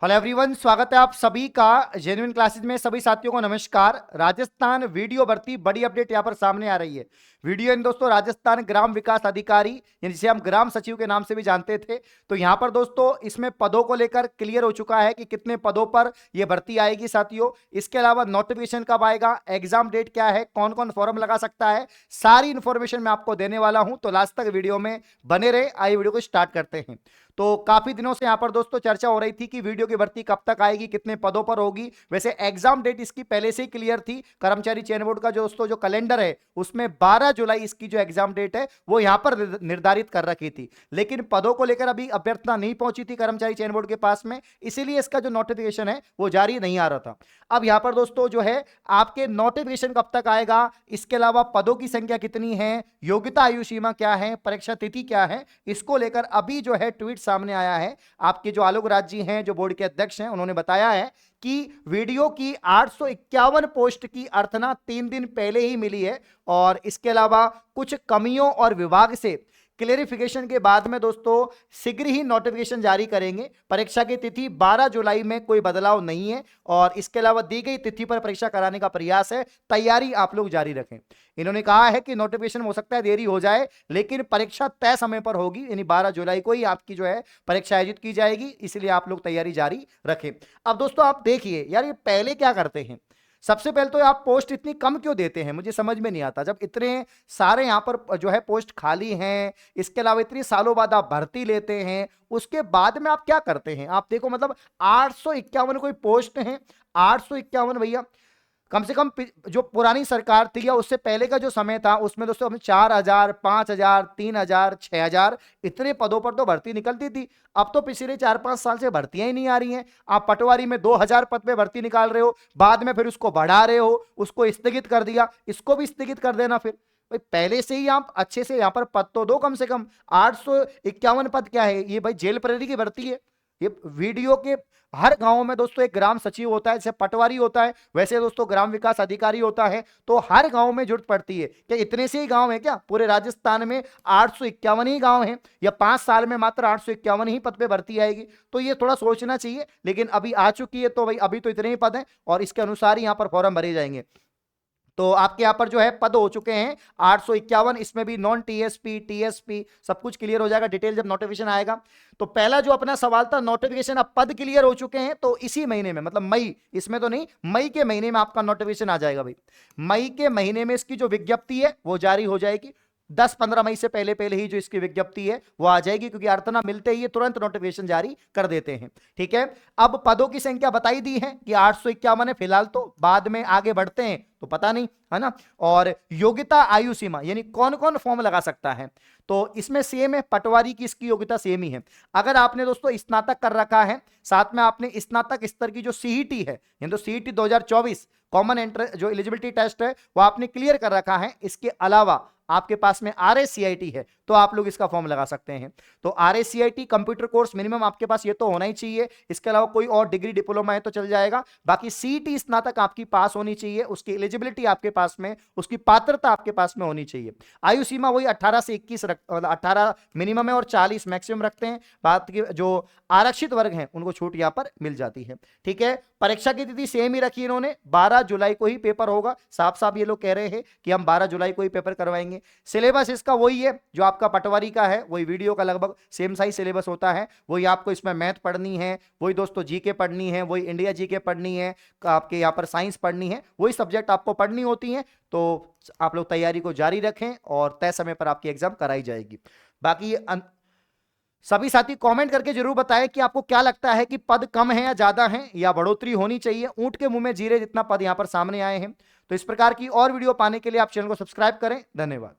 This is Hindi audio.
हेलो एवरीवन, स्वागत है आप सभी का जेन्युइन क्लासेस में। सभी साथियों को नमस्कार। राजस्थान वीडियो भर्ती बड़ी अपडेट यहां पर सामने आ रही है। वीडियो इन दोस्तों राजस्थान ग्राम विकास अधिकारी यानी जिसे हम ग्राम सचिव के नाम से भी जानते थे। तो यहां पर दोस्तों इसमें पदों को लेकर क्लियर हो चुका है कि कितने पदों पर यह भर्ती आएगी साथियों। इसके अलावा नोटिफिकेशन कब आएगा, एग्जाम डेट क्या है, कौन कौन फॉर्म लगा सकता है, सारी इंफॉर्मेशन मैं आपको देने वाला हूं। तो लास्ट तक वीडियो में बने रहे। आइए वीडियो को स्टार्ट करते हैं। तो काफी दिनों से यहां पर दोस्तों चर्चा हो रही थी कि वीडियो की भर्ती कब तक आएगी, कितने पदों पर होगी। वैसे एग्जाम डेट इसकी पहले से ही क्लियर थी। कर्मचारी चयन बोर्ड का जो दोस्तों जो कैलेंडर है उसमें 12 जुलाई इसकी जो एग्जाम डेट है वो यहां पर निर्धारित कर रखी थी। लेकिन पदों को लेकर अभी अभ्यर्थना नहीं पहुंची थी कर्मचारी चयन बोर्ड के पास में, इसीलिए इसका जो नोटिफिकेशन है वो जारी नहीं आ रहा था। अब यहां पर दोस्तों जो है आपके नोटिफिकेशन कब तक आएगा, इसके अलावा पदों की संख्या कितनी है, योग्यता आयु सीमा क्या है, परीक्षा तिथि क्या है, इसको लेकर अभी जो है ट्वीट सामने आया है। आपके जो आलोक राज जी हैं, जो बोर्ड के अध्यक्ष हैं, उन्होंने बताया है कि वीडियो की 851 पोस्ट की अर्थना 3 दिन पहले ही मिली है और इसके अलावा कुछ कमियों और विभाग से क्लेरिफिकेशन के बाद में दोस्तों शीघ्र ही नोटिफिकेशन जारी करेंगे। परीक्षा की तिथि 12 जुलाई में कोई बदलाव नहीं है और इसके अलावा दी गई तिथि पर परीक्षा कराने का प्रयास है। तैयारी आप लोग जारी रखें। इन्होंने कहा है कि नोटिफिकेशन हो सकता है देरी हो जाए, लेकिन परीक्षा तय समय पर होगी, यानी 12 जुलाई को ही आपकी जो है परीक्षा आयोजित की जाएगी। इसलिए आप लोग तैयारी जारी रखें। अब दोस्तों आप देखिए यार, ये पहले क्या करते हैं। सबसे पहले तो आप पोस्ट इतनी कम क्यों देते हैं, मुझे समझ में नहीं आता। जब इतने सारे यहां पर जो है पोस्ट खाली हैं, इसके अलावा इतनी सालों बाद आप भर्ती लेते हैं, उसके बाद में आप क्या करते हैं। आप देखो मतलब 851 कोई पोस्ट है, 851 भैया। कम से कम जो पुरानी सरकार थी या उससे पहले का जो समय था उसमें दोस्तों हमें 4,000, 5,000, 3,000, 6,000 इतने पदों पर तो भर्ती निकलती थी। अब तो पिछले 4-5 साल से भर्तियां ही नहीं आ रही हैं। आप पटवारी में 2,000 पद पे भर्ती निकाल रहे हो, बाद में फिर उसको बढ़ा रहे हो, उसको स्थगित कर दिया, इसको भी स्थगित कर देना। फिर भाई पहले से ही आप अच्छे से यहां पर पद तो दो कम से कम। 851 पद क्या है ये भाई, जेल प्रहरी की भर्ती है। ये वीडियो के हर गांव में दोस्तों एक ग्राम सचिव होता है, जैसे पटवारी होता है वैसे दोस्तों ग्राम विकास अधिकारी होता है। तो हर गांव में जरूरत पड़ती है। क्या इतने से ही गांव है क्या पूरे राजस्थान में? 851 ही गांव हैं या 5 साल में मात्र 851 ही पद पे भर्ती आएगी? तो ये थोड़ा सोचना चाहिए। लेकिन अभी आ चुकी है तो भाई अभी तो इतने ही पद हैं और इसके अनुसार ही यहां पर फॉर्म भरे जाएंगे। तो आपके यहां पर जो है पद हो चुके हैं 851। इसमें भी नॉन टीएसपी, टीएसपी सब कुछ क्लियर हो जाएगा डिटेल जब नोटिफिकेशन आएगा। तो पहला जो अपना सवाल था नोटिफिकेशन, अब पद क्लियर हो चुके हैं तो इसी महीने में, मतलब मई, इसमें तो नहीं, मई के महीने में आपका नोटिफिकेशन आ जाएगा भाई। मई के महीने में इसकी जो विज्ञप्ति है वो जारी हो जाएगी। 10-15 मई से पहले पहले ही जो इसकी विज्ञप्ति है वो आ जाएगी, क्योंकि अर्थना मिलते ही तुरंत नोटिफिकेशन जारी कर देते हैं। ठीक है, अब पदों की संख्या बताई दी है कि 851 है फिलहाल, तो बाद में आगे बढ़ते हैं तो पता नहीं, है ना। और योग्यता आयु सीमा यानी कौन कौन फॉर्म लगा सकता है, तो इसमें सेम है। पटवारी की इसकी योग्यता सेम ही है। अगर आपने दोस्तों स्नातक कर रखा है, साथ में आपने स्नातक स्तर की जो सीईटी है, यानी तो सीईटी 2024 कॉमन एंट्रेंस जो एलिजिबिलिटी टेस्ट है वो आपने क्लियर कर रखा है, इसके अलावा आपके पास में आरएससीआईटी है तो आप लोग इसका फॉर्म लगा सकते हैं। तो आरएससीआईटी कंप्यूटर कोर्स मिनिमम आपके पास ये तो होना ही चाहिए। इसके अलावा कोई और डिग्री डिप्लोमा है तो चल जाएगा। बाकी सीईटी स्नातक आपकी पास होनी चाहिए, उसकी एलिजिबिलिटी आपके पास में, उसकी पात्रता आपके पास में होनी चाहिए। आयु सीमा वही 18 से 21 18 मिनिमम है और 40 मैक्सिमम रखते हैं। बात की जो आरक्षित वर्ग हैं उनको छूट यहां पर मिल जाती है। ठीक है, परीक्षा की तिथि सेम ही रखी इन्होंने, 12 जुलाई को ही पेपर होगा। साफ साफ ये लोग कह रहे हैं कि हम 12 जुलाई को ही पेपर करवाएंगे। सिलेबस इसका वही है जो आपका पटवारी का है, वही वीडियो का लगभग सेम साइज सिलेबस होता है। वही आपको इसमें मैथ पढ़नी है, वही दोस्तों जीके पढ़नी है, वही इंडिया जीके पढ़नी है, आपके यहाँ पर साइंस पढ़नी है, वही सब्जेक्ट आपको पढ़नी होती है। तो आप लोग तैयारी को जारी रखें और तय समय पर आपकी एग्जाम कराई जाएगी। बाकी सभी साथी कमेंट करके जरूर बताएं कि आपको क्या लगता है कि पद कम है या ज्यादा है या बढ़ोतरी होनी चाहिए। ऊंट के मुंह में जीरे जितना पद यहां पर सामने आए हैं। तो इस प्रकार की और वीडियो पाने के लिए आप चैनल को सब्सक्राइब करें। धन्यवाद।